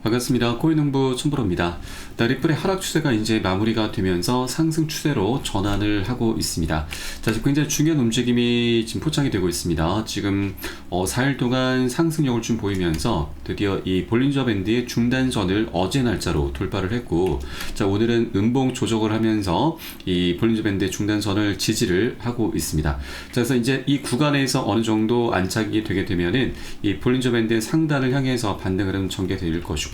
반갑습니다. 코인홍보 춘보로입니다. 리플의 하락 추세가 이제 마무리가 되면서 상승 추세로 전환을 하고 있습니다. 자, 지금 굉장히 중요한 움직임이 지금 포착이 되고 있습니다. 지금 4일 동안 상승력을 좀 보이면서 드디어 이 볼린저 밴드의 중단선을 어제 날짜로 돌파를 했고, 자, 오늘은 음봉 조정을 하면서 이 볼린저 밴드의 중단선을 지지를 하고 있습니다. 자, 그래서 이제 이 구간에서 어느 정도 안착이 되게 되면은 이 볼린저 밴드의 상단을 향해서 반등 흐름 전개될 것이고,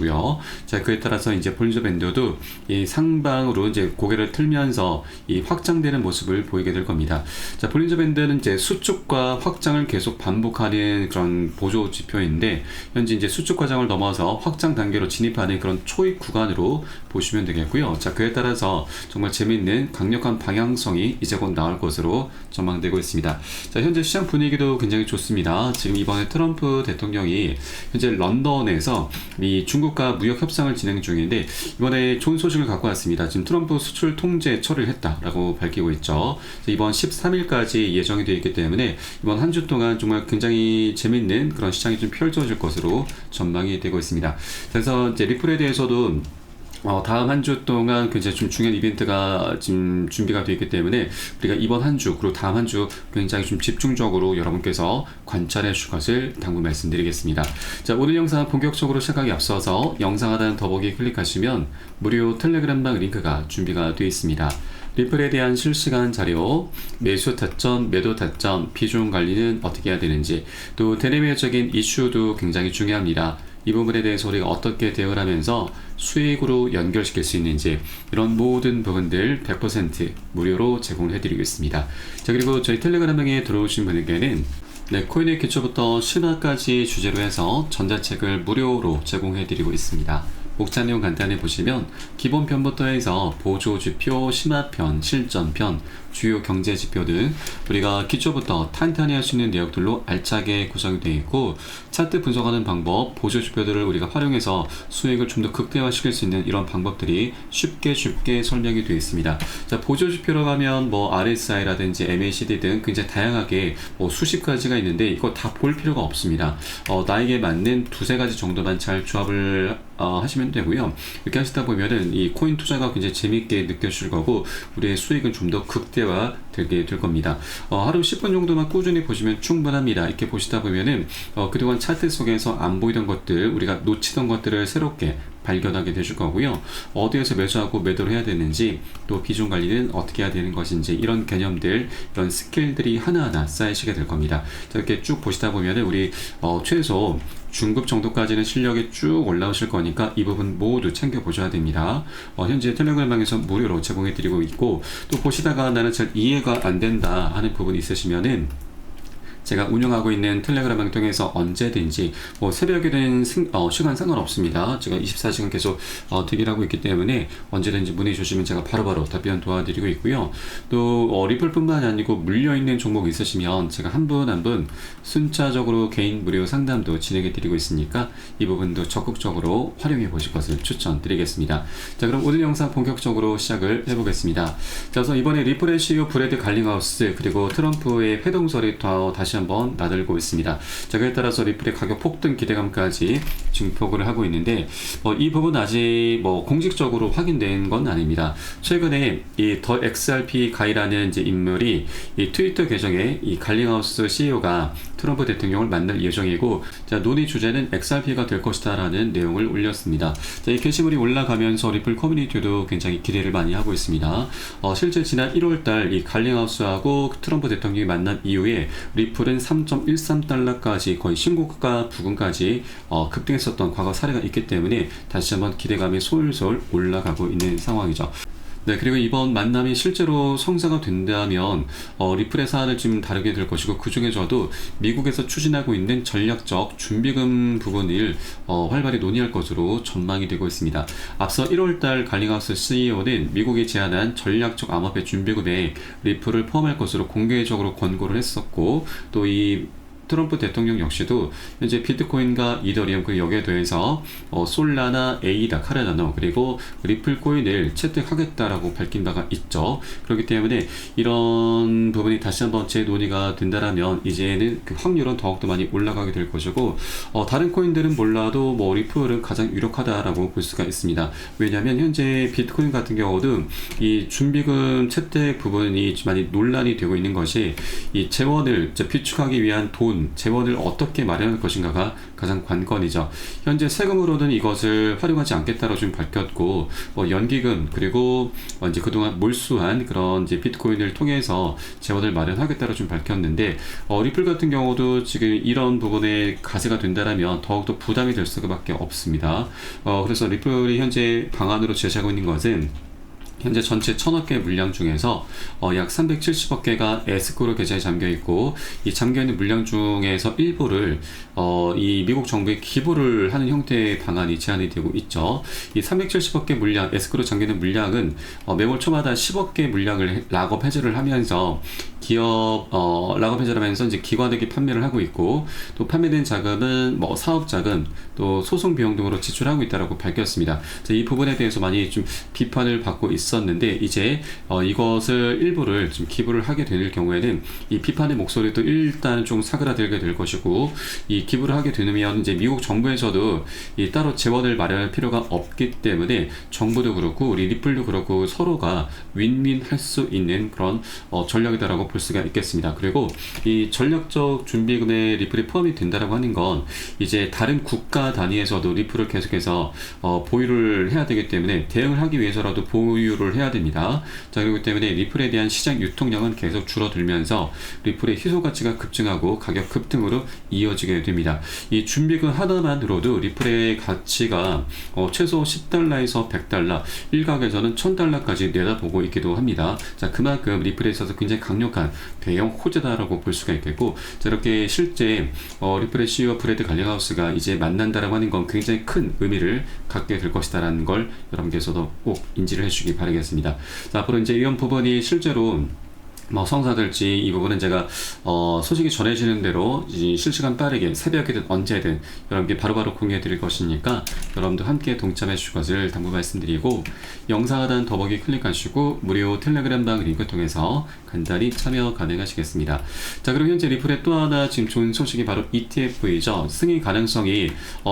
자, 그에 따라서 이제 볼린저 밴드도 이 상방으로 이제 고개를 틀면서 이 확장되는 모습을 보이게 될 겁니다. 자, 볼린저 밴드는 이제 수축과 확장을 계속 반복하는 그런 보조 지표인데, 현재 이제 수축 과정을 넘어서 확장 단계로 진입하는 그런 초입 구간으로 보시면 되겠고요. 자, 그에 따라서 정말 재미있는 강력한 방향성이 이제 곧 나올 것으로 전망되고 있습니다. 자, 현재 시장 분위기도 굉장히 좋습니다. 지금 이번에 트럼프 대통령이 현재 런던에서 이 중국과 무역 협상을 진행 중인데, 이번에 좋은 소식을 갖고 왔습니다. 지금 트럼프 수출 통제 처리를 했다라고 밝히고 있죠. 이번 13일까지 예정이 되어 있기 때문에 이번 한 주 동안 정말 굉장히 재밌는 그런 시장이 좀 펼쳐질 것으로 전망이 되고 있습니다. 그래서 이제 리플에 대해서도 다음 한 주 동안 굉장히 좀 중요한 이벤트가 지금 준비가 되어 있기 때문에 우리가 이번 한 주 그리고 다음 한 주 굉장히 좀 집중적으로 여러분께서 관찰해 주실 것을 당부 말씀드리겠습니다. 자, 오늘 영상 본격적으로 시작하기 앞서서 영상 하단 더보기 클릭하시면 무료 텔레그램방 링크가 준비가 되어 있습니다. 리플에 대한 실시간 자료, 매수 타점, 매도 타점, 비중 관리는 어떻게 해야 되는지, 또 대내외적인 이슈도 굉장히 중요합니다. 이 부분에 대해서 우리가 어떻게 대응을 하면서 수익으로 연결시킬 수 있는지, 이런 모든 부분들 100% 무료로 제공해드리고 있습니다. 자, 그리고 저희 텔레그램방에 들어오신 분에게는 코인의 기초부터 신화까지 주제로 해서 전자책을 무료로 제공해드리고 있습니다. 목차 내용 간단히 보시면 기본편부터 해서 보조지표, 심화편, 실전편, 주요 경제지표 등 우리가 기초부터 탄탄히 할 수 있는 내역들로 알차게 구성이 되어 있고, 차트 분석하는 방법, 보조지표들을 우리가 활용해서 수익을 좀 더 극대화시킬 수 있는 이런 방법들이 쉽게 설명이 되어 있습니다. 자, 보조지표로 가면 RSI라든지 MACD 등 굉장히 다양하게 수십 가지가 있는데, 이거 다 볼 필요가 없습니다. 나에게 맞는 두세 가지 정도만 잘 조합을 하시면 되고요. 이렇게 하시다 보면은 이 코인 투자가 굉장히 재밌게 느껴질 거고, 우리의 수익은 좀 더 극대화 되게 될 겁니다. 하루 10분 정도만 꾸준히 보시면 충분합니다. 이렇게 보시다 보면은 그동안 차트 속에서 안 보이던 것들, 우리가 놓치던 것들을 새롭게 발견하게 되실 거고요. 어디에서 매수하고 매도를 해야 되는지, 또 비중 관리는 어떻게 해야 되는 것인지, 이런 개념들, 이런 스킬들이 하나하나 쌓이시게 될 겁니다. 자, 이렇게 쭉 보시다 보면은 우리 최소 중급 정도까지는 실력이 쭉 올라오실 거니까 이 부분 모두 챙겨보셔야 됩니다. 현재 텔레그램방에서 무료로 제공해드리고 있고, 또 보시다가 나는 잘 이해가 안 된다 하는 부분이 있으시면은 제가 운영하고 있는 텔레그램을 통해서 언제든지 새벽이든 시간 상관없습니다. 제가 24시간 계속 대기를 하고 있기 때문에 언제든지 문의 주시면 제가 바로바로 답변 도와드리고 있고요. 또 리플뿐만 아니고 물려있는 종목 있으시면 제가 한 분 한 분 순차적으로 개인 무료 상담도 진행해 드리고 있으니까 이 부분도 적극적으로 활용해 보실 것을 추천드리겠습니다. 자, 그럼 오늘 영상 본격적으로 시작을 해보겠습니다. 자, 그래서 이번에 리플의 CEO 브래드 갈링하우스 그리고 트럼프의 회동설이 다시 한번 나들고 있습니다. 자, 그에 따라서 리플의 가격 폭등 기대감까지 증폭을 하고 있는데, 이 부분 아직 공식적으로 확인된 건 아닙니다. 최근에 이 더 XRP 가이라는 이제 인물이 이 트위터 계정에 이 갈링하우스 CEO가 트럼프 대통령을 만날 예정이고, 자, 논의 주제는 XRP가 될 것이다 라는 내용을 올렸습니다. 자, 이 게시물이 올라가면서 리플 커뮤니티도 굉장히 기대를 많이 하고 있습니다. 실제 지난 1월달 이 갈링하우스하고 트럼프 대통령이 만난 이후에 리플은 3.13달러까지 거의 신고가 부근까지 급등했었던 과거 사례가 있기 때문에 다시 한번 기대감이 솔솔 올라가고 있는 상황이죠. 네, 그리고 이번 만남이 실제로 성사가 된다면 리플의 사안을 좀 다루게 될 것이고, 그 중에서도 미국에서 추진하고 있는 전략적 준비금 부분을 활발히 논의할 것으로 전망이 되고 있습니다. 앞서 1월달 갈링하우스 CEO는 미국이 제안한 전략적 암호화폐 준비금에 리플을 포함할 것으로 공개적으로 권고를 했었고, 또 이 트럼프 대통령 역시도 현재 비트코인과 이더리움 그리고 여기에 더해서 솔라나, 에이다, 카르다노 그리고 리플 코인을 채택하겠다라고 밝힌 바가 있죠. 그렇기 때문에 이런 부분이 다시 한번 재논의가 된다라면 이제는 그 확률은 더욱더 많이 올라가게 될 것이고 다른 코인들은 몰라도 뭐 리플은 가장 유력하다라고 볼 수가 있습니다. 왜냐하면 현재 비트코인 같은 경우도 이 준비금 채택 부분이 많이 논란이 되고 있는 것이 이 재원을 비축하기 위한 돈, 재원을 어떻게 마련할 것인가가 가장 관건이죠. 현재 세금으로는 이것을 활용하지 않겠다고 좀 밝혔고 연기금 그리고 이제 그동안 몰수한 그런 이제 비트코인을 통해서 재원을 마련하겠다고 좀 밝혔는데 리플 같은 경우도 지금 이런 부분에 가세가 된다라면 더욱더 부담이 될 수밖에 없습니다. 그래서 리플이 현재 방안으로 제시하고 있는 것은 현재 전체 1000억 개 물량 중에서 약 370억 개가 에스크로 계좌에 잠겨 있고 이 잠겨 있는 물량 중에서 일부를 이 미국 정부에 기부를 하는 형태의 방안이 제안이 되고 있죠. 이 370억 개 물량, 에스크로 잠겨 있는 물량은 매월 초마다 10억 개 물량을 락업 해제를 하면서 기업 락업 해제를 하면서 이제 기관에게 판매를 하고 있고 또 판매된 자금은 뭐 사업 자금 또 소송 비용 등으로 지출하고 있다라고 밝혔습니다. 이 부분에 대해서 많이 좀 비판을 받고 있었는데 이제 이것을 일부를 좀 기부를 하게 될 경우에는 이 비판의 목소리도 일단 좀 사그라들게 될 것이고 이 기부를 하게 되면 이제 미국 정부에서도 이 따로 재원을 마련할 필요가 없기 때문에 정부도 그렇고 우리 리플도 그렇고 서로가 윈윈할 수 있는 그런 전략이다라고 볼 수가 있겠습니다. 그리고 이 전략적 준비금에 리플이 포함이 된다라고 하는 건 이제 다른 국가 단위에서도 리플을 계속해서 보유를 해야 되기 때문에 대응을 하기 위해서라도 보유를 해야 됩니다. 자, 그렇기 때문에 리플에 대한 시장 유통량은 계속 줄어들면서 리플의 희소 가치가 급증하고 가격 급등으로 이어지게 됩니다. 이 준비금 하나만으로도 리플의 가치가 최소 10달러에서 100달러, 일각에서는 1000달러까지 내다보고 있기도 합니다. 자, 그만큼 리플에 있어서 굉장히 강력한 대형 호재다라고 볼 수가 있겠고, 자, 이렇게 실제 리플의 CEO 브래드 갈링하우스가 이제 만난다라고 하는 건 굉장히 큰 의미를 갖게 될 것이다라는 걸 여러분께서도 꼭 인지를 해주시기 바라겠습니다. 자, 앞으로 이제 이런 부분이 실제로 성사될지 이 부분은 제가 소식이 전해지는 대로 실시간 빠르게 새벽이든 언제든 여러분께 바로바로 공유해 드릴 것이니까 여러분도 함께 동참해 주실 것을 당부 말씀드리고 영상 하단 더보기 클릭하시고 무료 텔레그램방 링크 통해서 간단히 참여 가능하시겠습니다. 자, 그리고 현재 리플의 또 하나 지금 좋은 소식이 바로 ETF이죠. 승인 가능성이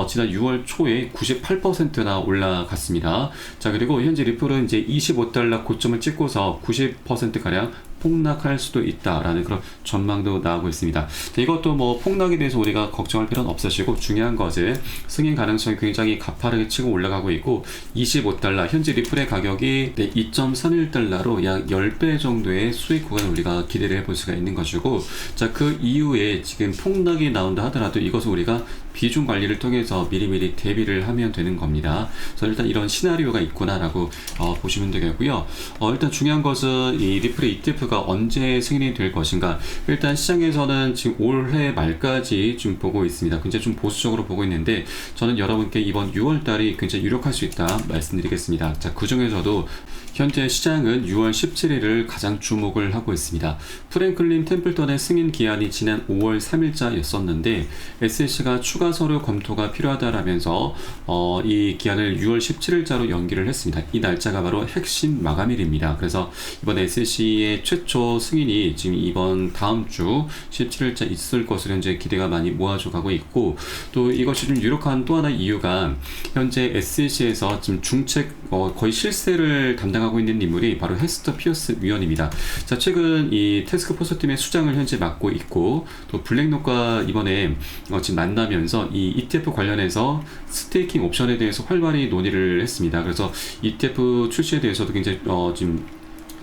지난 6월 초에 98%나 올라갔습니다. 자, 그리고 현재 리플은 이제 25달러 고점을 찍고서 90%가량 폭락할 수도 있다라는 그런 전망도 나오고 있습니다. 이것도 뭐 폭락에 대해서 우리가 걱정할 필요는 없으시고 중요한 것은 승인 가능성이 굉장히 가파르게 치고 올라가고 있고 25달러 현재 리플의 가격이 2.31달러로 약 10배 정도의 수익 구간을 우리가 기대를 해볼 수가 있는 것이고 자, 그 이후에 지금 폭락이 나온다 하더라도 이것을 우리가 비중 관리를 통해서 미리미리 대비를 하면 되는 겁니다. 그래서 일단 이런 시나리오가 있구나라고 보시면 되겠고요. 일단 중요한 것은 이 리플의 ETF가 언제 승인이 될 것인가. 일단 시장에서는 지금 올해 말까지 좀 보고 있습니다. 굉장히 좀 보수적으로 보고 있는데 저는 여러분께 이번 6월달이 굉장히 유력할 수 있다 말씀드리겠습니다. 자, 그 중에서도 현재 시장은 6월 17일을 가장 주목을 하고 있습니다. 프랭클린 템플턴의 승인 기한이 지난 5월 3일자였었는데 SEC가 추가 서류 검토가 필요하다라면서 이 기한을 6월 17일자로 연기를 했습니다. 이 날짜가 바로 핵심 마감일입니다. 그래서 이번 SEC의 최초 승인이 지금 이번 다음 주 17일자 있을 것으로 현재 기대가 많이 모아져 가고 있고 또 이것이 좀 유력한 또 하나 이유가 현재 SEC에서 지금 중책 거의 실세를 담당하고 있는 인물이 바로 헤스터 피어스 위원입니다. 자, 최근 이 태스크포스 팀의 수장을 현재 맡고 있고 또 블랙록과 이번에 지금 만나면서 이 ETF 관련해서 스테이킹 옵션에 대해서 활발히 논의를 했습니다. 그래서 ETF 출시에 대해서도 굉장히 지금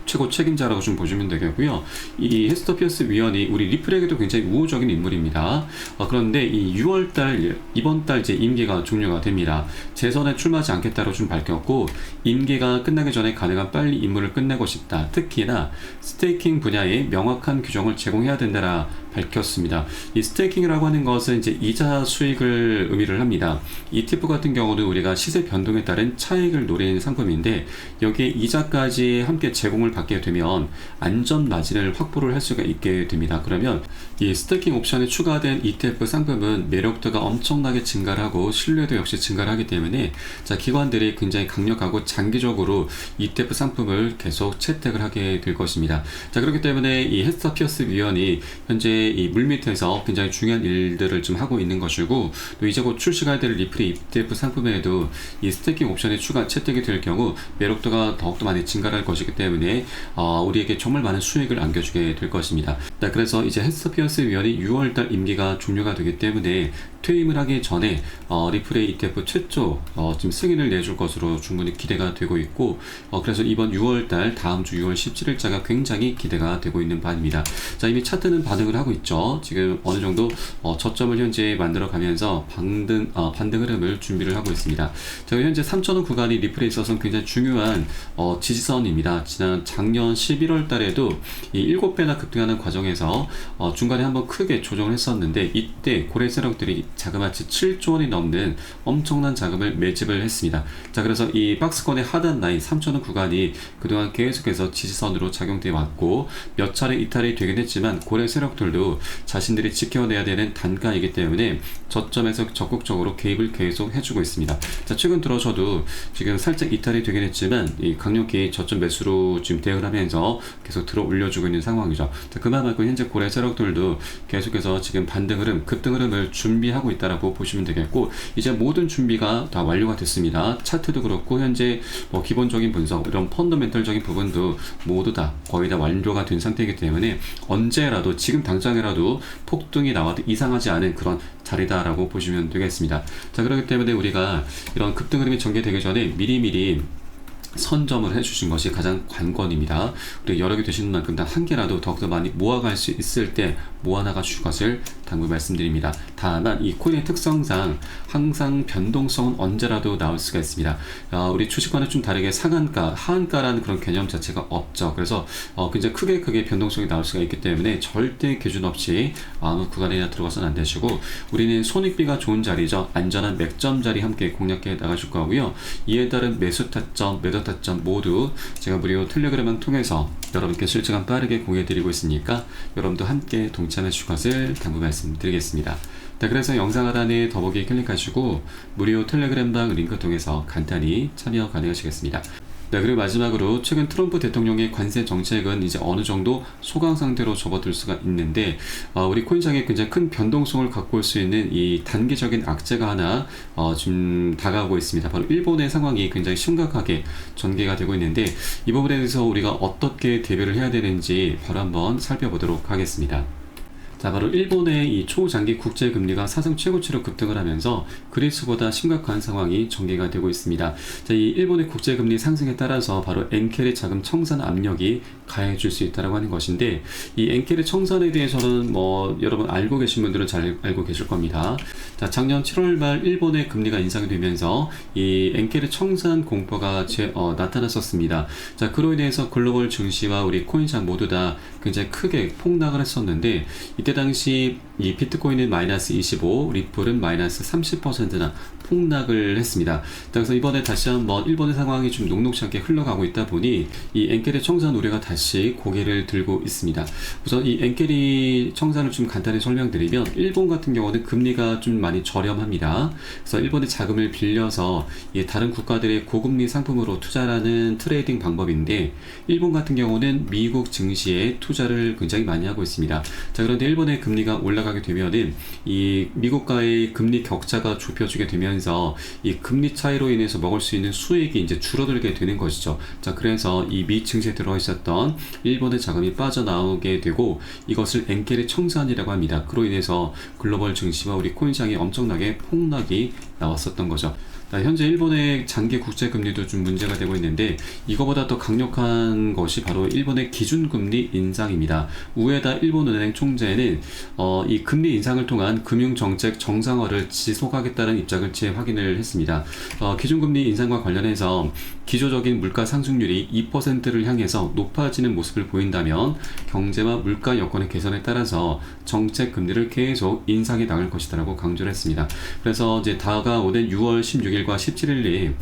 최고 책임자라고 좀 보시면 되겠고요. 이 헤스터 피어스 위원이 우리 리플에게도 굉장히 우호적인 인물입니다. 그런데 이 6월달 이번 달 이제 임기가 종료가 됩니다. 재선에 출마하지 않겠다고 좀 밝혔고 임기가 끝나기 전에 가능한 빨리 임무를 끝내고 싶다. 특히나 스테이킹 분야에 명확한 규정을 제공해야 된다라 밝혔습니다. 이 스테이킹이라고 하는 것은 이제 이자 수익을 의미를 합니다. ETF 같은 경우는 우리가 시세 변동에 따른 차익을 노리는 상품인데 여기에 이자까지 함께 제공을 받게 되면 안전 마진을 확보를 할 수가 있게 됩니다. 그러면 이 스태킹 옵션에 추가된 ETF 상품은 매력도가 엄청나게 증가를 하고 신뢰도 역시 증가를 하기 때문에 자, 기관들이 굉장히 강력하고 장기적으로 ETF 상품을 계속 채택을 하게 될 것입니다. 자, 그렇기 때문에 이 헤스터 피어스 위원이 현재 이 물밑에서 굉장히 중요한 일들을 좀 하고 있는 것이고, 또 이제 곧 출시가 될 리플의 ETF 상품에도 이 스태킹 옵션에 추가 채택이 될 경우 매력도가 더욱더 많이 증가할 것이기 때문에 우리에게 정말 많은 수익을 안겨주게 될 것입니다. 자, 그래서 이제 헤스터 피어스 위원이 6월달 임기가 종료가 되기 때문에 퇴임을 하기 전에 리플의 ETF 최초 지금 승인을 내줄 것으로 충분히 기대가 되고 있고, 그래서 이번 6월달 다음 주 6월 17일자가 굉장히 기대가 되고 있는 바입니다. 자, 이미 차트는 반응을 하고 있죠. 지금 어느 정도 저점을 현재 만들어 가면서 반등 흐름을 준비를 하고 있습니다. 자, 현재 3,000원 구간이 리플에 있어서는 굉장히 중요한 지지선입니다. 작년 11월 달에도 이 7배나 급등하는 과정에서 중간에 한번 크게 조정을 했었는데, 이때 고래 세력들이 자그마치 7조 원이 넘는 엄청난 자금을 매집을 했습니다. 자, 그래서 이 박스권의 하단 라인 3,000원 구간이 그동안 계속해서 지지선으로 작용되어 왔고, 몇 차례 이탈이 되긴 했지만 고래 세력들도 자신들이 지켜내야 되는 단가이기 때문에 저점에서 적극적으로 개입을 계속 해주고 있습니다. 자, 최근 들어서도 지금 살짝 이탈이 되긴 했지만 이 강력히 저점 매수로 지금 대응을 하면서 계속 들어 올려주고 있는 상황이죠. 자, 그만큼 현재 고래 세력들도 계속해서 지금 반등 흐름, 급등 흐름을 준비하고 있다라고 보시면 되겠고, 이제 모든 준비가 다 완료가 됐습니다. 차트도 그렇고 현재 기본적인 분석, 이런 펀더멘털적인 부분도 모두 다 거의 다 완료가 된 상태이기 때문에 언제라도, 지금 당장이라도 폭등이 나와도 이상하지 않은 그런 자리다라고 보시면 되겠습니다. 자, 그렇기 때문에 우리가 이런 급등 흐름이 전개되기 전에 미리미리 선점을 해주신 것이 가장 관건입니다. 우리 여러 개 되시는 만큼 단 한 개라도 더욱더 많이 모아갈 수 있을 때 모아나가 주실 것을 당부 말씀드립니다. 다만 이 코인의 특성상 항상 변동성은 언제라도 나올 수가 있습니다. 우리 주식과는 좀 다르게 상한가, 하한가라는 그런 개념 자체가 없죠. 그래서 굉장히 크게 변동성이 나올 수가 있기 때문에 절대 기준 없이 아무 구간이나 들어가서는 안 되시고, 우리는 손익비가 좋은 자리죠. 안전한 맥점 자리 함께 공략해 나가실 거고요. 이에 따른 매수 타점, 매도 타점 모두 제가 무료 텔레그램을 통해서 여러분께 실시간 빠르게 공유해드리고 있으니까 여러분도 함께 동참해 주실 것을 당부 말씀드리겠습니다. 자, 그래서 영상 하단에 더보기 클릭하시고 무료 텔레그램방 링크 통해서 간단히 참여 가능하시겠습니다. 네, 그리고 마지막으로 최근 트럼프 대통령의 관세 정책은 이제 어느 정도 소강 상태로 접어들 수가 있는데, 우리 코인장에 굉장히 큰 변동성을 갖고 올 수 있는 이 단기적인 악재가 하나 지금 다가오고 있습니다. 바로 일본의 상황이 굉장히 심각하게 전개가 되고 있는데, 이 부분에 대해서 우리가 어떻게 대비를 해야 되는지 바로 한번 살펴보도록 하겠습니다. 자, 바로 일본의 이 초장기 국제금리가 사상 최고치로 급등을 하면서 그리스보다 심각한 상황이 전개가 되고 있습니다. 자, 이 일본의 국제금리 상승에 따라서 바로 엔켈의 자금 청산 압력이 가해질 수 있다고 하는 것인데, 이 엔켈의 청산에 대해서는 여러분 알고 계신 분들은 잘 알고 계실 겁니다. 자, 작년 7월 말 일본의 금리가 인상이 되면서 이 엔켈의 청산 공포가 나타났었습니다. 자, 그로 인해서 글로벌 증시와 우리 코인장 모두 다 굉장히 크게 폭락을 했었는데, 이때 당시 이 비트코인은 마이너스 25, 리플은 마이너스 30%나 폭락을 했습니다. 그래서 이번에 다시 한번 일본의 상황이 좀 녹록치 않게 흘러가고 있다 보니 이 엔켈의 청산 우려가 다시 고개를 들고 있습니다. 우선 이 엔켈이 청산을 좀 간단히 설명드리면, 일본 같은 경우는 금리가 좀 많이 저렴합니다. 그래서 일본의 자금을 빌려서 다른 국가들의 고금리 상품으로 투자하는 트레이딩 방법인데, 일본 같은 경우는 미국 증시에 투자를 굉장히 많이 하고 있습니다. 자, 그런데 일본의 금리가 올라가게 되면은 이 미국과의 금리 격차가 좁혀지게 되면서 이 금리 차이로 인해서 먹을 수 있는 수익이 이제 줄어들게 되는 것이죠. 자, 그래서 이 미 증시에 들어 있었던 일본의 자금이 빠져나오게 되고, 이것을 엔켈의 청산이라고 합니다. 그로 인해서 글로벌 증시와 우리 코인시장에 엄청나게 폭락이 나왔었던 거죠. 현재 일본의 장기 국제금리도 좀 문제가 되고 있는데, 이거보다 더 강력한 것이 바로 일본의 기준금리 인상입니다. 우에다 일본은행 총재는 이 금리 인상을 통한 금융정책 정상화를 지속하겠다는 입장을 재확인을 했습니다. 기준금리 인상과 관련해서 기조적인 물가 상승률이 2%를 향해서 높아지는 모습을 보인다면 경제와 물가 여건의 개선에 따라서 정책 금리를 계속 인상해 나갈 것이다라고 강조를 했습니다. 그래서 이제 다가오는 6월 16일 16일과 17일이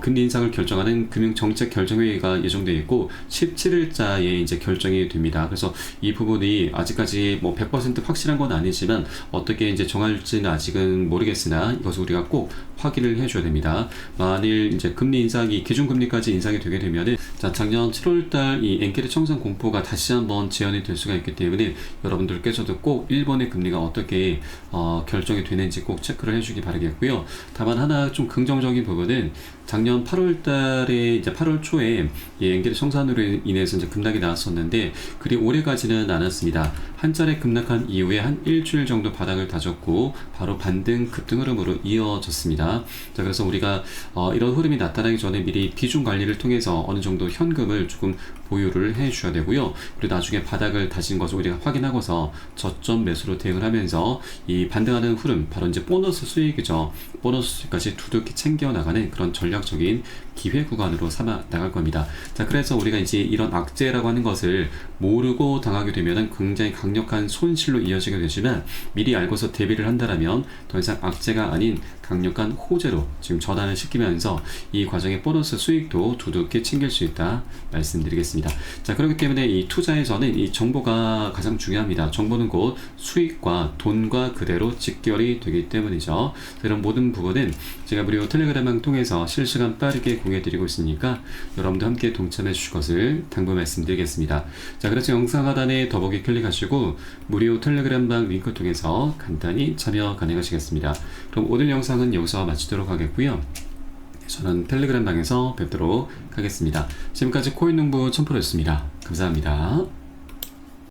금리 인상을 결정하는 금융정책결정회의가 예정되어 있고 17일자에 이제 결정이 됩니다. 그래서 이 부분이 아직까지 뭐 100% 확실한 건 아니지만 어떻게 이제 정할지는 아직은 모르겠으나 이것을 우리가 꼭 확인을 해줘야 됩니다. 만일 이제 금리 인상이 기준금리까지 인상이 되게 되면은 작년 7월달 이 엔케르 청산 공포가 다시 한번 재현이 될 수가 있기 때문에 여러분들께서도 꼭 일본의 금리가 어떻게 결정이 되는지 꼭 체크를 해주기 바라겠고요. 다만 하나 좀 긍정적인 부분은 작년 8월 달에 이제 8월 초에 이 엔게르 청산으로 인해서 이제 급락이 나왔었는데 그리 오래 가지는 않았습니다. 한 차례 급락한 이후에 한 일주일 정도 바닥을 다졌고 바로 반등 급등 흐름으로 이어졌습니다. 자, 그래서 우리가 이런 흐름이 나타나기 전에 미리 비중 관리를 통해서 어느 정도 현금을 조금 보유를 해 주셔야 되고요. 그리고 나중에 바닥을 다진 것을 우리가 확인하고서 저점 매수로 대응을 하면서 이 반등하는 흐름, 바로 이제 보너스 수익이죠. 보너스 수익까지 두둑히 챙겨 나가는 그런 전략적인 기회 구간으로 삼아 나갈 겁니다. 자, 그래서 우리가 이제 이런 악재라고 하는 것을 모르고 당하게 되면 굉장히 강력한 손실로 이어지게 되지만 미리 알고서 대비를 한다면 더 이상 악재가 아닌 강력한 호재로 지금 전환을 시키면서 이 과정의 보너스 수익도 두둑히 챙길 수 있다 말씀드리겠습니다. 자, 그렇기 때문에 이 투자에서는 이 정보가 가장 중요합니다. 정보는 곧 수익과 돈과 그대로 직결이 되기 때문이죠. 이런 모든 부분은 제가 무료 텔레그램을 통해서 실시간 빠르게 공유해드리고 있으니까 여러분도 함께 동참해 주실 것을 당부 말씀드리겠습니다. 자, 그래서 영상 하단에 더보기 클릭하시고 무료 텔레그램방 링크 통해서 간단히 참여 가능하시겠습니다. 그럼 오늘 영상은 여기서 마치도록 하겠고요. 저는 텔레그램 방에서 뵙도록 하겠습니다. 지금까지 코인농부 첨프로였습니다. 감사합니다.